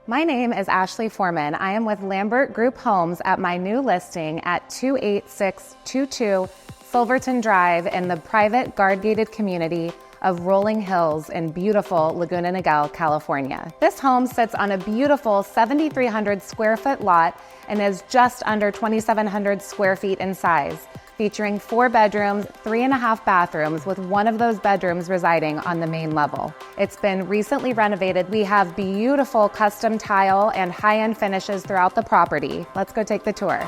My name is Ashley Foreman. I am with Lambert Group Homes at my new listing at 28622 Silverton Drive in the private guard-gated community of Rolling Hills in beautiful Laguna Niguel, California. This home sits on a beautiful 7,300 square foot lot and is just under 2,700 square feet in size, featuring 4 bedrooms, 3.5 bathrooms, with one of those bedrooms residing on the main level. It's been recently renovated. We have beautiful custom tile and high-end finishes throughout the property. Let's go take the tour.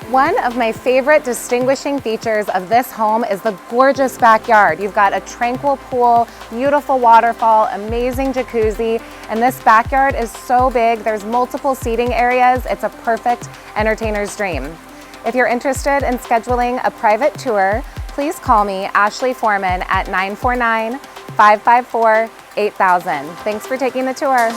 One of my favorite distinguishing features of this home is the gorgeous backyard. You've got a tranquil pool, beautiful waterfall, amazing jacuzzi, and this backyard is so big, there's multiple seating areas. It's a perfect entertainer's dream. If you're interested in scheduling a private tour, please call me, Ashley Foreman, at 949-554-8000. Thanks for taking the tour.